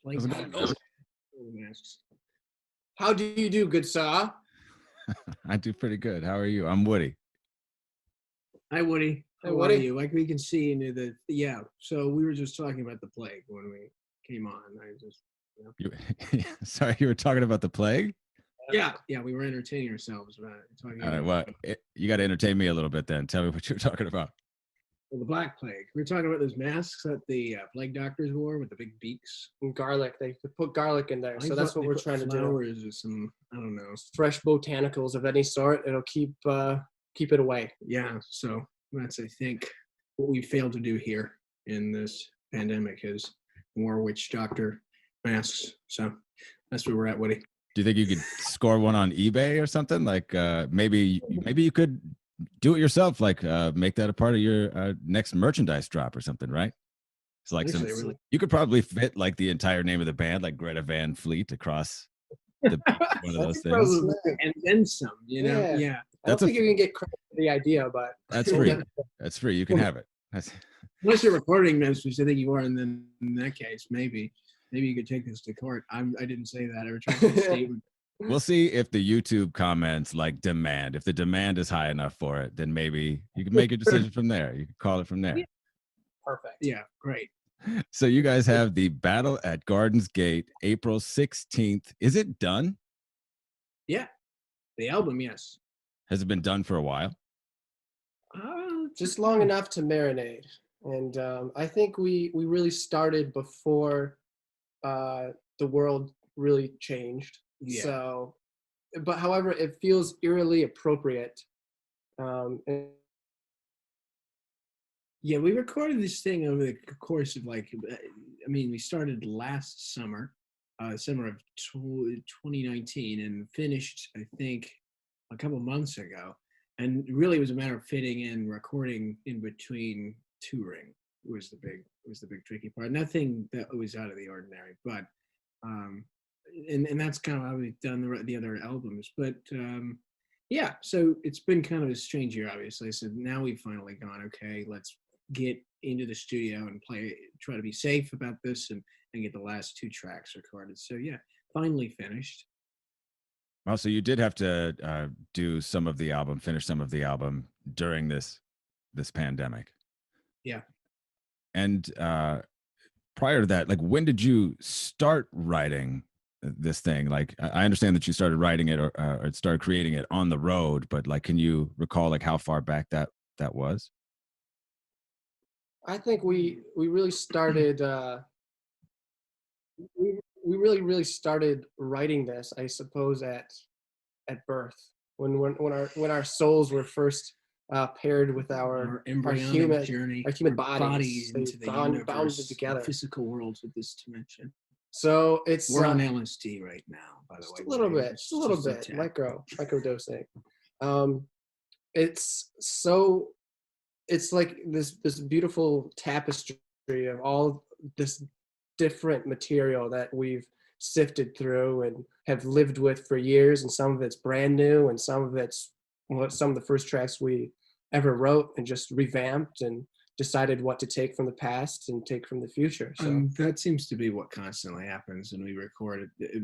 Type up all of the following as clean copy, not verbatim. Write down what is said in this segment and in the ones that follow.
Like, How's it going? masks. How do you do, good sir? I do pretty good. How are you? I'm Woody. Hi, Woody. Hey, How are Woody. you? Like we can see into the So we were just talking about the plague when we came on. I just Sorry, you were talking about the plague? yeah, we were entertaining ourselves about it. Talking All right, about well, you got to entertain me a little bit then. Tell me what you're talking about. the Black Plague. We were talking about those masks that the plague doctors wore with the big beaks. And garlic. They put garlic in there, I so that's thought what they we're put trying to do. flowers or some, I don't know. Fresh botanicals of any sort. It'll keep it away. Yeah, so that's I think what we failed to do here in this pandemic is more witch doctor masks. So that's where we're at, Woody. Do you think you could score one on eBay or something? Like maybe you could do it yourself, like make that a part of your next merchandise drop or something, right? It's like Actually, really, you could probably fit like the entire name of the band, like Greta Van Fleet, across the one of those things. probably, and then some, you know. Yeah. Yeah. I don't think you can get credit for the idea, but That's free. That's free. You can have it. Unless you're recording this, which I think you are, and then in that case, maybe you could take this to court. I didn't say that. I retracted the statement. We'll see if the YouTube comments like demand. If the demand is high enough for it, then maybe you can make a decision from there. You can call it from there. perfect. Yeah, great. So you guys have the Battle at Gardens Gate, April 16th. Is it done? Yeah, the album, yes. Has it been done for a while? Just long enough to marinate. And I think we really started before the world really changed. Yeah. So, but however, it feels eerily appropriate. Yeah, we recorded this thing over the course of we started last summer, summer of 2019, and finished, I think, a couple months ago. And really, it was a matter of fitting in recording in between touring was the big tricky part. Nothing that was out of the ordinary, but and that's kind of how we've done the other albums. But yeah, so it's been kind of a strange year, obviously. So now we've finally gone, okay, let's get into the studio and try to be safe about this and get the last 2 tracks recorded. So yeah, finally finished. Well, so you did have to finish some of the album during this pandemic. Yeah. And prior to that, like, when did you start writing this thing? Like, I understand that you started writing it or started creating it on the road, but like, can you recall like how far back that was? I think we really started. We really started writing this, I suppose, at birth, when our souls were first paired with our embryonic journey, our human bodies into the bounded universe, together, the physical worlds of this dimension. So we're on LSD right now, by the way. Just a little bit, micro dosing. It's like this beautiful tapestry of all this different material that we've sifted through and have lived with for years, and some of it's brand new and some of it's some of the first tracks we ever wrote and just revamped and decided what to take from the past and take from the future. So that seems to be what constantly happens when we record it.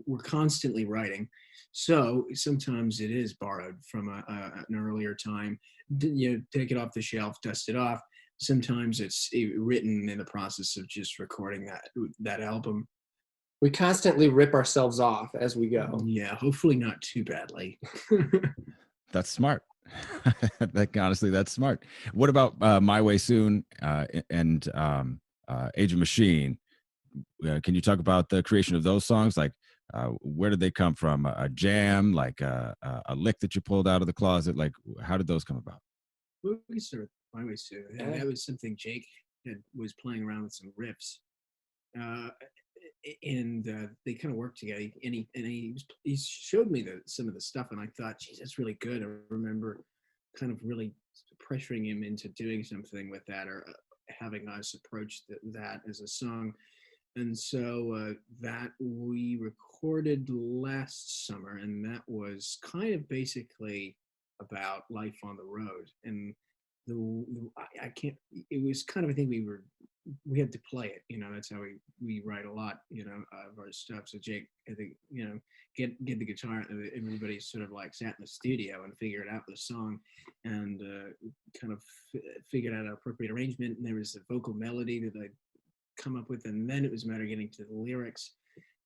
We're constantly writing, so sometimes it is borrowed from an earlier time. You take it off the shelf, dust it off. Sometimes it's written in the process of just recording that album. We constantly rip ourselves off as we go. Yeah, hopefully not too badly. That's smart. Like, honestly, that's smart. What about My Way Soon and Age of Machine? Can you talk about the creation of those songs? Like, where did they come from? A jam, like a lick that you pulled out of the closet? Like, how did those come about? We can start with My Way Soon. Yeah. That was something Jake was playing around with some riffs. And they kind of worked together. And he showed me some of the stuff, and I thought, geez, that's really good. I remember kind of really pressuring him into doing something with that, or having us approach that as a song. And so that we recorded last summer, and that was kind of basically about life on the road. And it was kind of, I think we were we had to play it. That's how we write a lot, of our stuff. So Jake, I think, get the guitar. Everybody sort of like sat in the studio and figured out the song, and kind of figured out an appropriate arrangement. And there was a vocal melody that I'd come up with, and then it was a matter of getting to the lyrics,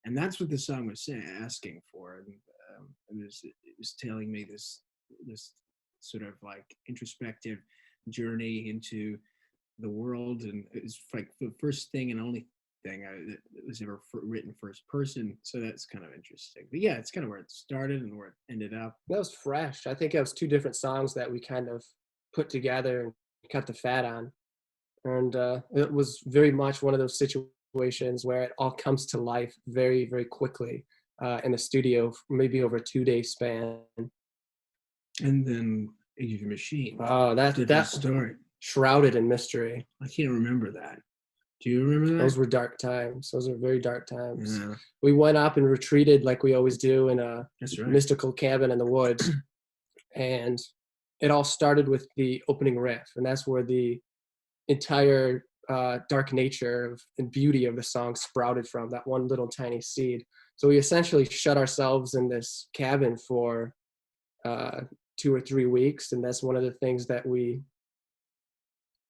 and that's what the song was asking for. And it was telling me this sort of like introspective journey into the world, and it was like the first thing and only thing that was ever written first person. So that's kind of interesting. But yeah, it's kind of where it started and where it ended up. That was fresh. I think it was two different songs that we kind of put together and cut the fat on. And it was very much one of those situations where it all comes to life very, very quickly in the studio, maybe over a 2-day span. And then Age of the Machine. Oh, that story. Shrouded in mystery. I can't remember that. Do you remember that? Those were dark times. Those are very dark times. Yeah. We went up and retreated like we always do in a mystical cabin in the woods. And it all started with the opening riff. And that's where the entire dark nature and beauty of the song sprouted from, that one little tiny seed. So we essentially shut ourselves in this cabin for 2 or 3 weeks. And that's one of the things that we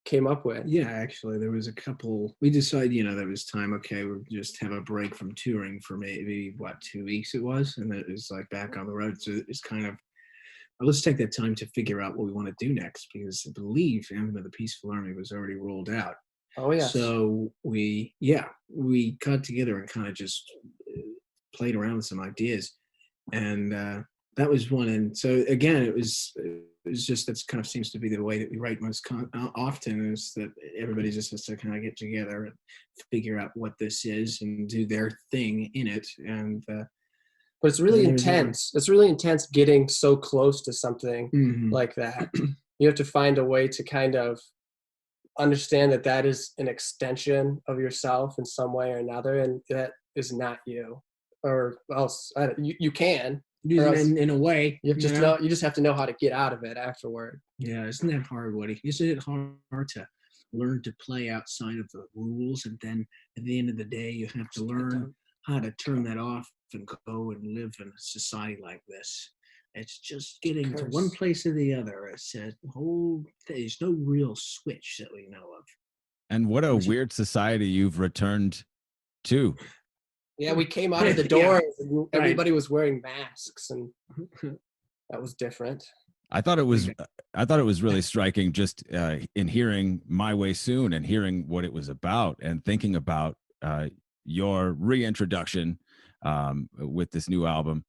came up with. Yeah, actually, there was a couple. We decided, there was time. Okay, we'll just have a break from touring for maybe 2 weeks it was, and then it was like back on the road. So it's kind of, well, let's take that time to figure out what we want to do next, because I believe Anthem of the Peaceful Army was already rolled out. Oh yeah. So we got together and kind of just played around with some ideas, and that was one. And so again, it was just, that's kind of seems to be the way that we write most often, is that everybody just has to kind of get together and figure out what this is and do their thing in it. And but it's really intense. It's really intense getting so close to something like that. You have to find a way to kind of understand that that is an extension of yourself in some way or another, and that is not you. Or else you can. In a way, you just have to know how to get out of it afterward. Yeah, isn't that hard, Woody? Isn't it hard to learn to play outside of the rules, and then at the end of the day, you have to learn how to turn that off and go and live in a society like this? It's just getting to one place or the other. It's a whole. There's no real switch that we know of. And what a weird society you've returned to. Yeah, we came out of the door and everybody was wearing masks, and that was different. I thought it was really striking, just in hearing My Way Soon and hearing what it was about, and thinking about your reintroduction with this new album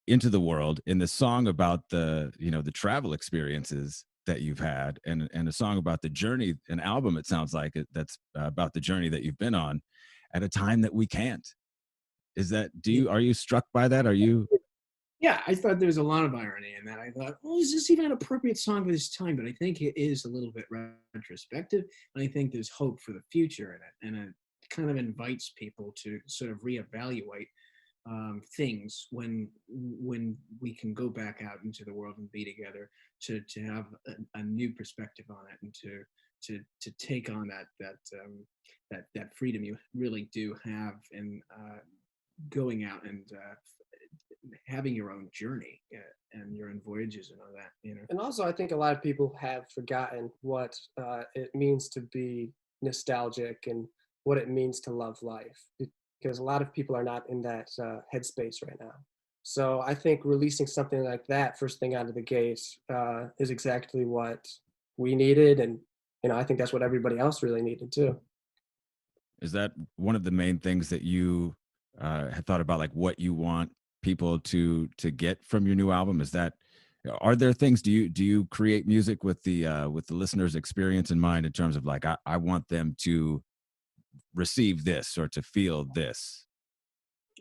into the world, in the song about the travel experiences that you've had, and a song about the journey, an album, it sounds like that's about the journey that you've been on at a time that we can't. Are you struck by that? Are you? Yeah, I thought there was a lot of irony in that. I thought, is this even an appropriate song for this time? But I think it is a little bit retrospective, and I think there's hope for the future in it, and it kind of invites people to sort of reevaluate things when we can go back out into the world and be together, to have a new perspective on it, and to take on that freedom you really do have in going out and having your own journey and your own voyages and all that. And also, I think a lot of people have forgotten what it means to be nostalgic and what it means to love life, because a lot of people are not in that headspace right now. So I think releasing something like that first thing out of the gate is exactly what we needed, and I think that's what everybody else really needed too. Is that one of the main things that you had thought about, like what you want people to get from your new album? Are there things, do you create music with the listener's experience in mind, in terms of like, I want them to receive this or to feel this?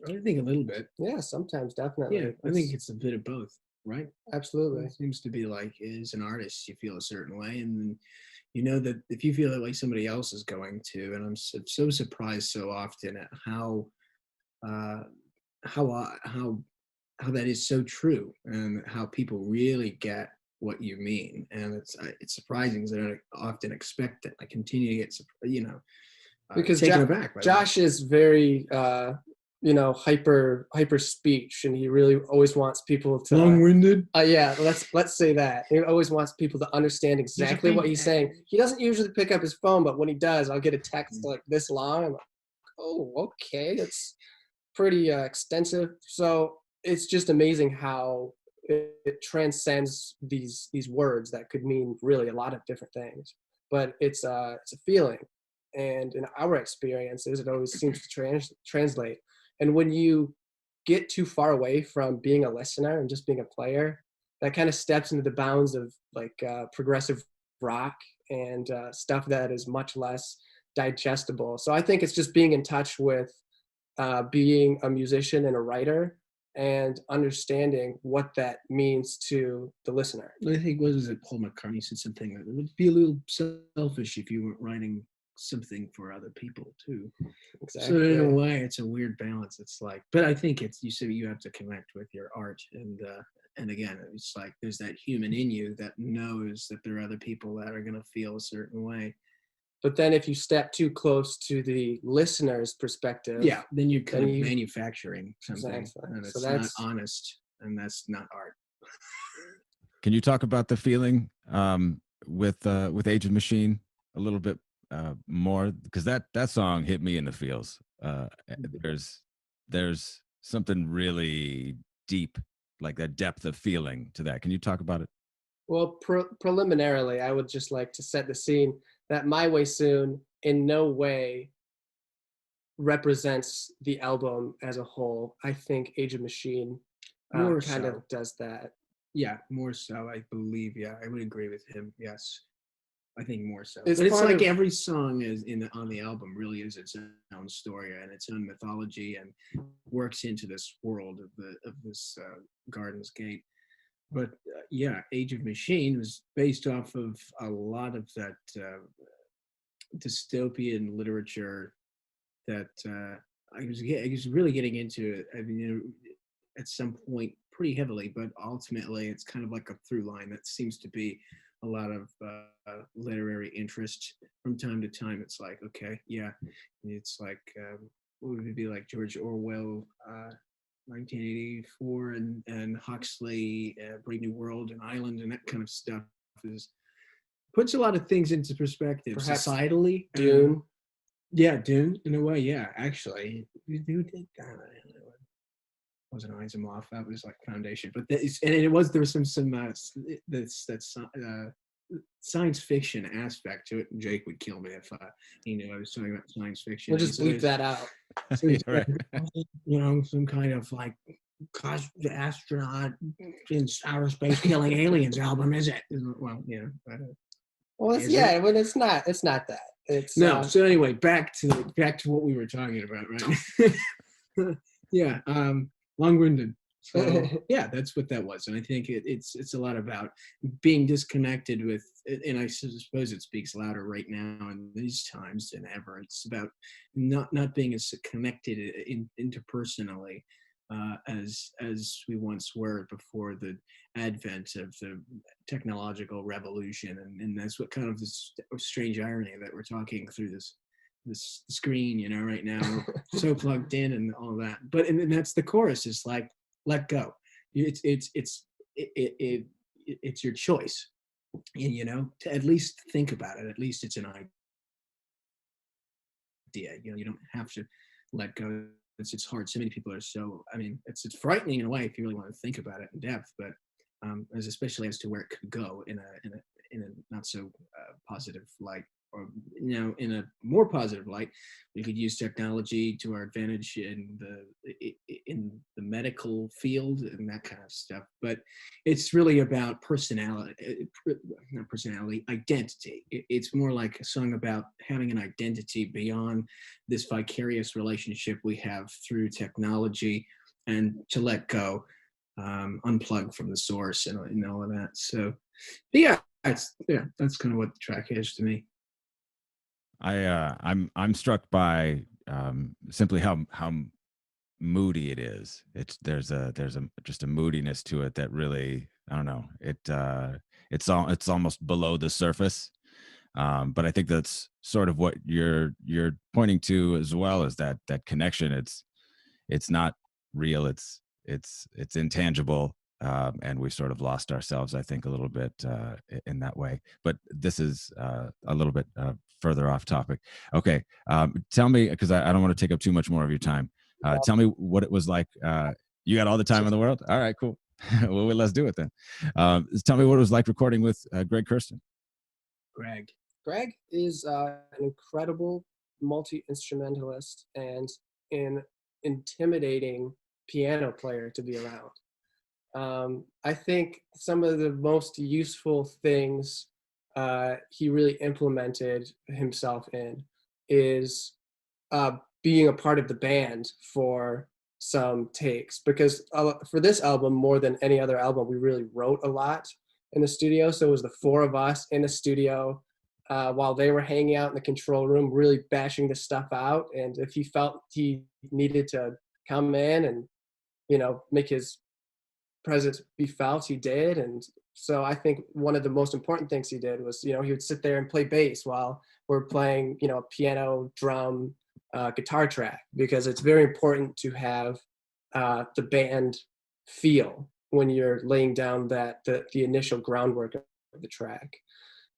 I think a little bit. Yeah, sometimes, definitely. Yeah, I think it's a bit of both, right? Absolutely. It seems to be like, as an artist, you feel a certain way, and then that if you feel that way, somebody else is going to. And I'm so surprised so often at how that is so true, and how people really get what you mean. And it's surprising, because I don't often expect it. I continue to get Because taken aback by that. Josh is very hyper speech, and he really always wants people to Long-winded. yeah, let's say that. He always wants people to understand exactly what he's saying. He doesn't usually pick up his phone, but when he does, I'll get a text like this long. I'm like, oh, okay, that's pretty extensive. So it's just amazing how it transcends these words that could mean really a lot of different things. But it's a feeling, and in our experiences, it always seems to translate. And when you get too far away from being a listener and just being a player, that kind of steps into the bounds of like progressive rock and stuff that is much less digestible. So I think it's just being in touch with being a musician and a writer and understanding what that means to the listener. I think, what was it, Paul McCartney said something that it would be a little selfish if you weren't writing something for other people too. Exactly. So in a way, it's a weird balance. It's like, but I think it's, you said you have to connect with your art, and again, it's like there's that human in you that knows that there are other people that are going to feel a certain way. But then if you step too close to the listener's perspective, yeah, then you're kind of manufacturing something, exactly. and it's not honest, and that's not art. Can you talk about the feeling with Age of Machine a little bit more? Because that song hit me in the feels. There's something really deep, like that depth of feeling to that. Can you talk about it? Well, preliminarily, I would just like to set the scene that My Way Soon in no way represents the album as a whole. I think Age of Machine kind of does that. Yeah, more so, I believe. Yeah, I would agree with him. Yes, I think more so. It's but it's like every song is on the album really is its own story and its own mythology, and works into this world of this Garden's Gate. But yeah, Age of Machine was based off of a lot of that dystopian literature that I was really getting into it. I mean, at some point pretty heavily, but ultimately it's kind of like a through line that seems to be a lot of literary interest from time to time. It's like, okay, yeah, it's like what would it be, like George Orwell, 1984, and Huxley, Brave New World and Island, and that kind of stuff puts a lot of things into perspective. Perhaps societally. Dune. Yeah, Dune, in a way, yeah, actually. Who did that? Wasn't Asimov, that was like foundation. But there was some science fiction aspect to it. And Jake would kill me if he knew I was talking about science fiction. We'll just bleep that out. So some kind of like astronaut in outer space killing aliens album, is it? Well, well, when it's not that. It's no. So anyway, back to what we were talking about, right? Yeah. Long-winded. So yeah, that's what that was. And I think it's a lot about being disconnected with, and I suppose it speaks louder right now in these times than ever. It's about not being as connected interpersonally as we once were before the advent of the technological revolution. And that's what kind of this strange irony that we're talking through this screen, right now, we're so plugged in and all of that. But and that's the chorus, is like, let go. It's your choice, and to at least think about it. At least it's an idea. You don't have to let go. It's hard. So many people are so. I mean, it's frightening in a way if you really want to think about it in depth. But especially as to where it could go in a not so positive light. Or in a more positive light, we could use technology to our advantage in the medical field and that kind of stuff. But it's really about identity. It's more like a song about having an identity beyond this vicarious relationship we have through technology, and to let go, unplug from the source and all of that. So yeah, that's kind of what the track is to me. I'm struck by simply how moody it is. There's just a moodiness to it that really, I don't know, it's almost below the surface. But I think that's sort of what you're pointing to as well, is that connection. It's not real. It's intangible. And we sort of lost ourselves, I think, a little bit in that way. But this is a little bit further off topic. Okay, tell me, because I don't want to take up too much more of your time. Tell me what it was like. You got all the time in the world? All right, cool. Well, let's do it then. Tell me what it was like recording with Greg Kirsten. Greg is an incredible multi-instrumentalist and an intimidating piano player to be around. I think some of the most useful things he really implemented himself in is being a part of the band for some takes, because for this album, more than any other album, we really wrote a lot in the studio. So it was the four of us in the studio while they were hanging out in the control room, really bashing the stuff out. And if he felt he needed to come in and, make his presence be felt, he did. And so I think one of the most important things he did was, he would sit there and play bass while we're playing, piano, drum, guitar track, because it's very important to have the band feel when you're laying down the initial groundwork of the track.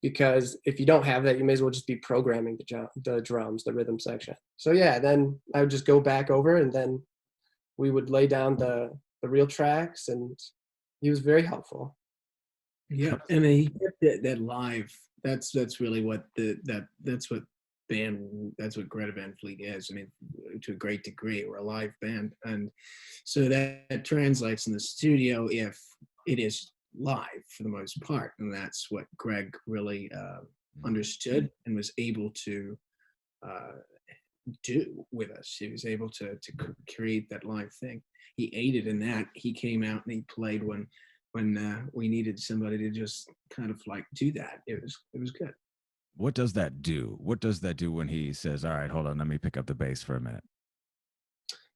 Because if you don't have that, you may as well just be programming the drums, the rhythm section. So yeah, then I would just go back over, and then we would lay down the real tracks, and he was very helpful. Yeah, and he kept that live. That's really what that's what Greta Van Fleet is. I mean, to a great degree, we're a live band, and so that translates in the studio if it is live for the most part, and that's what Greg really understood and was able to do with us. He was able to create that live thing. He aided in that. He came out and he played when we needed somebody to just kind of like do that. It was good. What does that do? What does that do when he says, all right, hold on, let me pick up the bass for a minute?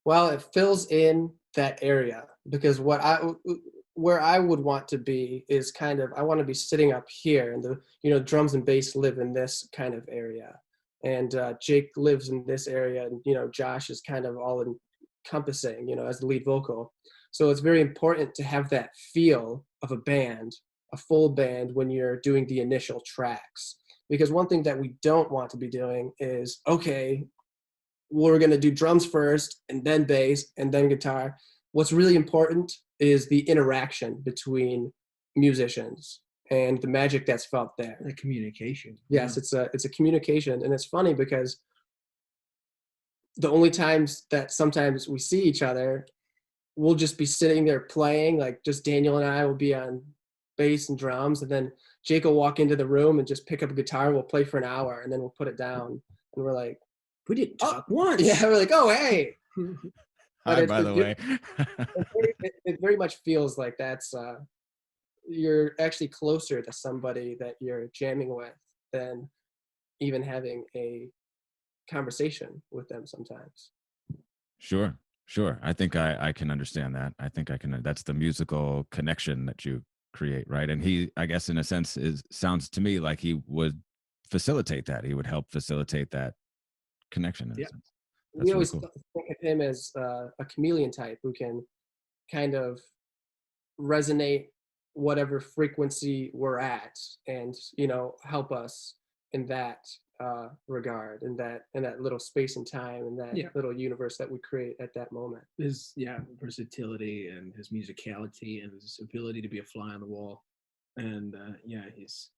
Well, it fills in that area, because where I would want to be is kind of, I want to be sitting up here, and the drums and bass live in this kind of area, and Jake lives in this area, and Josh is kind of all encompassing, as the lead vocal. So it's very important to have that feel of a band, a full band, when you're doing the initial tracks. Because one thing that we don't want to be doing is, okay, we're going to do drums first, and then bass, and then guitar. What's really important is the interaction between musicians and the magic that's felt there. The communication. Yes, it's a communication. And it's funny because the only times that sometimes we see each other, we'll just be sitting there playing, like just Daniel and I will be on bass and drums, and then Jake will walk into the room and just pick up a guitar, and we'll play for an hour, and then we'll put it down, and we're like, we didn't talk once. Yeah, we're like, oh, hey. Hi, by the way. It very much feels like that's you're actually closer to somebody that you're jamming with than even having a conversation with them sometimes. Sure. I think I can understand that. I think I can. That's the musical connection that you create, right? And he, I guess, in a sense, sounds to me like he would facilitate that. He would help facilitate that connection. In a sense. We always think of him as a chameleon type who can kind of resonate whatever frequency we're at, and help us in that regard, in that little space and time, and that little universe that we create at that moment. His versatility and his musicality and his ability to be a fly on the wall, and he's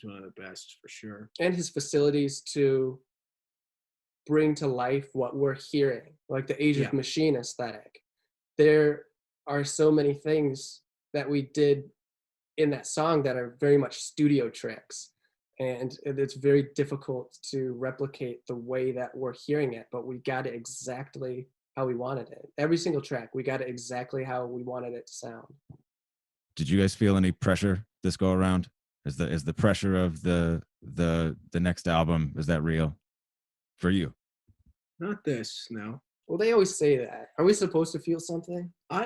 one of the best for sure. And his facilities to bring to life what we're hearing, like the Age of Machine aesthetic. There are so many things that we did in that song that are very much studio tricks, and it's very difficult to replicate the way that we're hearing it, but we got it exactly how we wanted it. Every single track, we got it exactly how we wanted it to sound. Did you guys feel any pressure this go around? Is the pressure of the next album, is that real for you? Not this, no. Well, they always say that. Are we supposed to feel something? I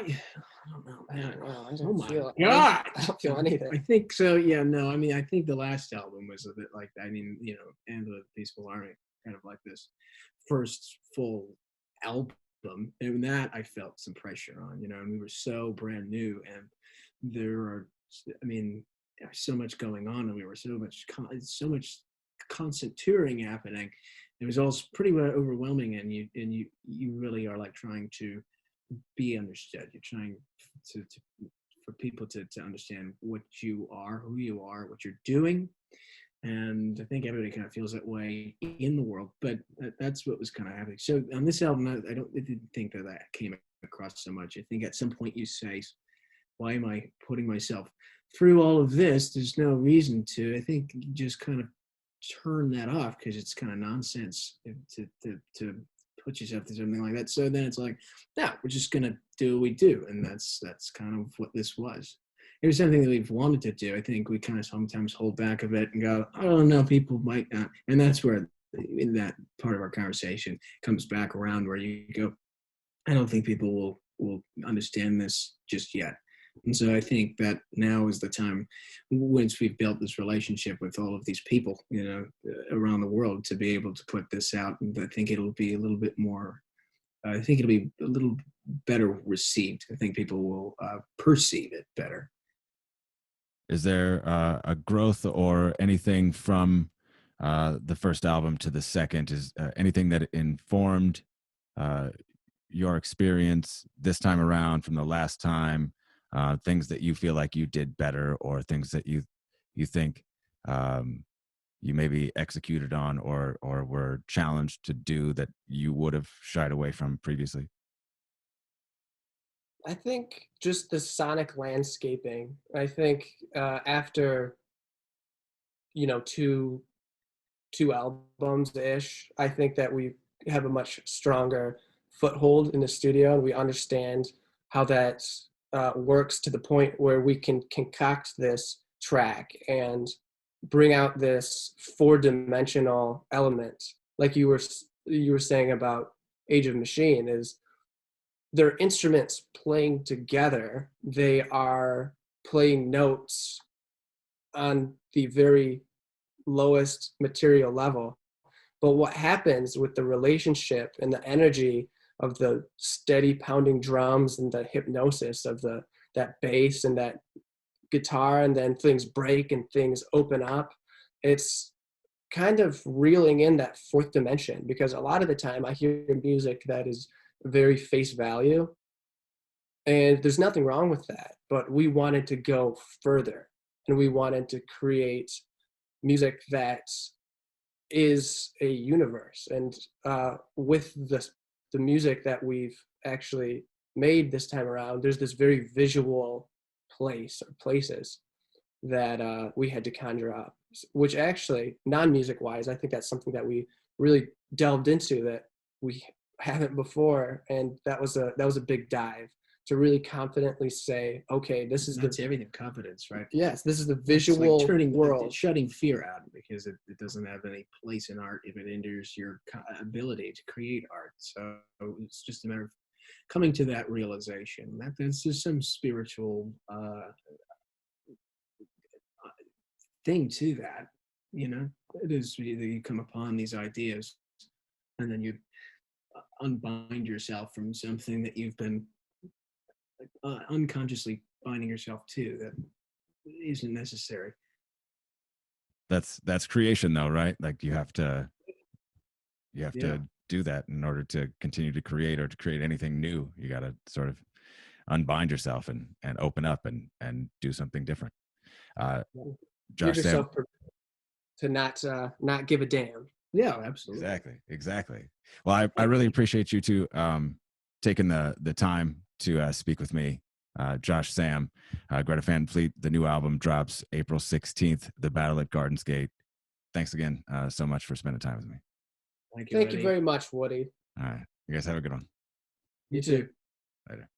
don't know, I man. don't know. I Oh don't my feel. God. I don't feel anything. I think so. Yeah, no, I mean, I think the last album was a bit like that. I mean, and the Peaceful Army, kind of like this first full album. And that I felt some pressure on, and we were so brand new, and there are, I mean, there's so much going on, and we were so much constant touring happening. It was all pretty overwhelming, and you really are like trying to be understood. You're trying to for people to understand what you are, who you are, what you're doing. And I think everybody kind of feels that way in the world, but that's what was kind of happening. So on this album, I didn't think that came across so much. I think at some point you say, why am I putting myself through all of this? There's no reason to. I think you just kind of turn that off because it's kind of nonsense to put yourself through something like that. So then it's like, no, we're just gonna do what we do, and that's kind of what this was. It was something that we've wanted to do. I think we kind of sometimes hold back a bit and go, I don't know, people might not, and that's where in that part of our conversation comes back around where you go, I don't think people will understand this just yet. And so I think that now is the time, once we've built this relationship with all of these people, around the world, to be able to put this out. And I think it'll be a little bit more. I think it'll be a little better received. I think people will perceive it better. Is there a growth or anything from the first album to the second? Is anything that informed uh, your experience this time around from the last time? Things that you feel like you did better, or things that you think you maybe executed on or were challenged to do that you would have shied away from previously? I think just the sonic landscaping. I think after two albums ish, I think that we have a much stronger foothold in the studio, and we understand how that works to the point where we can concoct this track and bring out this four-dimensional element, like you were saying about Age of Machine. Is their instruments playing together? They are playing notes on the very lowest material level. But what happens with the relationship and the energy of the steady pounding drums and the hypnosis of that bass and that guitar, and then things break and things open up, it's kind of reeling in that fourth dimension. Because a lot of the time I hear music that is very face value, and there's nothing wrong with that, but we wanted to go further, and we wanted to create music that is a universe. And with the music that we've actually made this time around, there's this very visual place or places that we had to conjure up, which actually, non-music wise, I think that's something that we really delved into that we haven't before. And that was a big dive to really confidently say, okay, this is That's everything. Confidence, right? yes, this is the It's visual like world. shutting fear out, because it doesn't have any place in art if it hinders your ability to create art. So it's just a matter of coming to that realization that there's just some spiritual thing to that. It is, you come upon these ideas, and then you unbind yourself from something that you've been unconsciously binding yourself to, that isn't necessary. That's creation, though, right? Like you have to Yeah. do that in order to continue to create, or to create anything new. You got to sort of unbind yourself and open up and do something different. Give Josh, Sam, yourself to not give a damn. Yeah, absolutely. exactly. Well, I really appreciate you two taking the time to speak with me. Josh, Sam, Greta Van Fleet. The new album drops April 16th. The Battle at Gardens Gate. Thanks again so much for spending time with me. Thank you very much, Woody. All right, you guys have a good one. You too. too. Later.